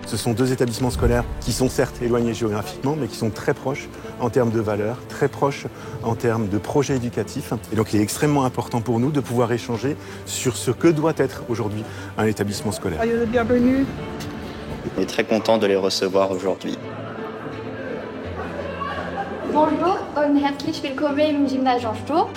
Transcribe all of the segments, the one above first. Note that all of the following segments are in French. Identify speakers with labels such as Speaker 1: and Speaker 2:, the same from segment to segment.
Speaker 1: Ce sont deux établissements scolaires qui sont certes éloignés géographiquement, mais qui sont très proches en termes de valeurs, très proches en termes de projets éducatifs. Et donc il est extrêmement important pour nous de pouvoir échanger sur ce que doit être aujourd'hui un établissement scolaire.
Speaker 2: Soyez le bienvenu.
Speaker 3: On est très content de les recevoir aujourd'hui.
Speaker 4: Bonjour und herzlich willkommen im Gymnase Jean Sturm.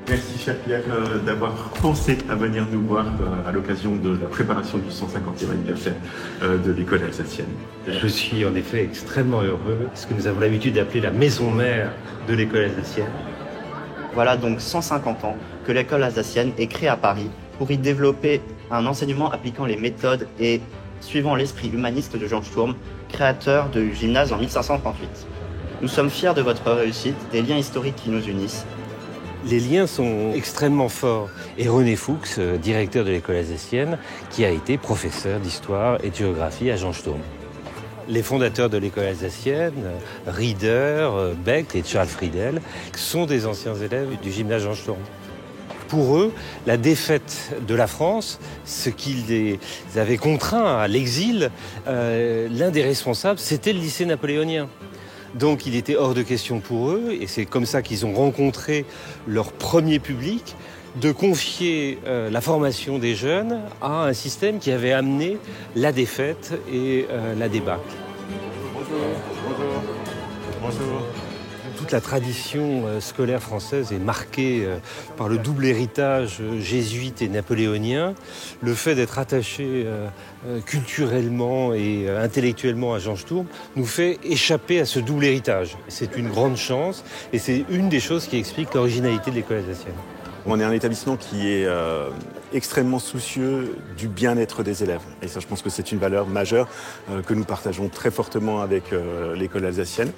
Speaker 1: Merci cher Pierre d'avoir pensé à venir nous voir à l'occasion de la préparation du 150e anniversaire de l'école alsacienne.
Speaker 5: Je suis en effet extrêmement heureux, parce que nous avons l'habitude d'appeler la maison mère de l'école alsacienne.
Speaker 3: Voilà donc 150 ans que l'école alsacienne est créée à Paris pour y développer un enseignement appliquant les méthodes et suivant l'esprit humaniste de Jean Sturm, créateur du gymnase en 1538. Nous sommes fiers de votre réussite, des liens historiques qui nous unissent.
Speaker 5: Les liens sont extrêmement forts. Et René Fuchs, directeur de l'école alsacienne, qui a été professeur d'histoire et de géographie à Jean Sturm. Les fondateurs de l'école alsacienne, Rieder, Beck et Charles Friedel, sont des anciens élèves du gymnase Jean Sturm. Pour eux, la défaite de la France, ce qui les avait contraints à l'exil, l'un des responsables, c'était le lycée napoléonien. Donc il était hors de question pour eux, et c'est comme ça qu'ils ont rencontré leur premier public, de confier la formation des jeunes à un système qui avait amené la défaite et la débâcle.
Speaker 1: Bonjour.
Speaker 5: Toute la tradition scolaire française est marquée par le double héritage jésuite et napoléonien. Le fait d'être attaché culturellement et intellectuellement à Jean Sturm nous fait échapper à ce double héritage. C'est une grande chance et c'est une des choses qui explique l'originalité de l'école alsacienne.
Speaker 1: On est un établissement qui est extrêmement soucieux du bien-être des élèves. Et ça, je pense que c'est une valeur majeure que nous partageons très fortement avec l'école alsacienne.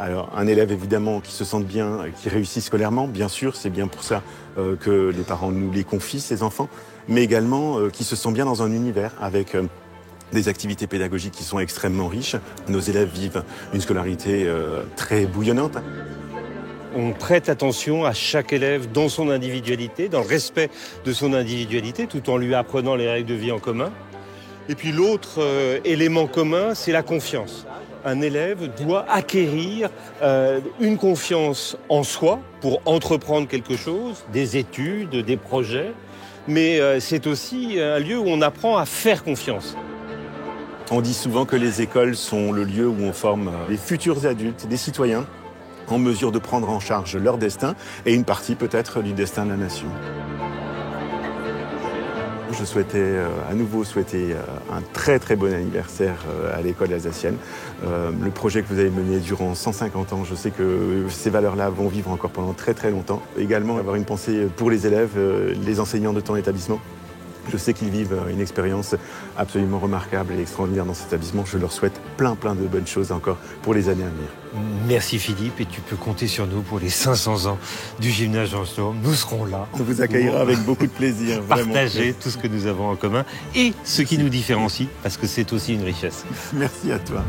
Speaker 1: Alors, un élève, évidemment, qui se sente bien, qui réussit scolairement, bien sûr, c'est bien pour ça que les parents nous les confient, ces enfants, mais également qui se sent bien dans un univers avec des activités pédagogiques qui sont extrêmement riches. Nos élèves vivent une scolarité très bouillonnante.
Speaker 5: On prête attention à chaque élève dans son individualité, dans le respect de son individualité, tout en lui apprenant les règles de vie en commun. Et puis l'autre élément commun, c'est la confiance. Un élève doit acquérir une confiance en soi pour entreprendre quelque chose, des études, des projets, mais c'est aussi un lieu où on apprend à faire confiance.
Speaker 1: On dit souvent que les écoles sont le lieu où on forme les futurs adultes, des citoyens, en mesure de prendre en charge leur destin et une partie peut-être du destin de la nation. Je souhaitais à nouveau souhaiter un très très bon anniversaire à l'école alsacienne. Le projet que vous avez mené durant 150 ans, je sais que ces valeurs-là vont vivre encore pendant très très longtemps. Également avoir une pensée pour les élèves, les enseignants de ton établissement. Je sais qu'ils vivent une expérience absolument remarquable et extraordinaire dans cet établissement. Je leur souhaite plein de bonnes choses encore pour les années à venir.
Speaker 5: Merci Philippe, et tu peux compter sur nous pour les 500 ans du gymnase Jean Sturm. Nous serons là.
Speaker 1: On vous accueillera avec beaucoup de plaisir.
Speaker 5: Partager tout ce que nous avons en commun et ce qui nous différencie, parce que c'est aussi une richesse.
Speaker 1: Merci à toi.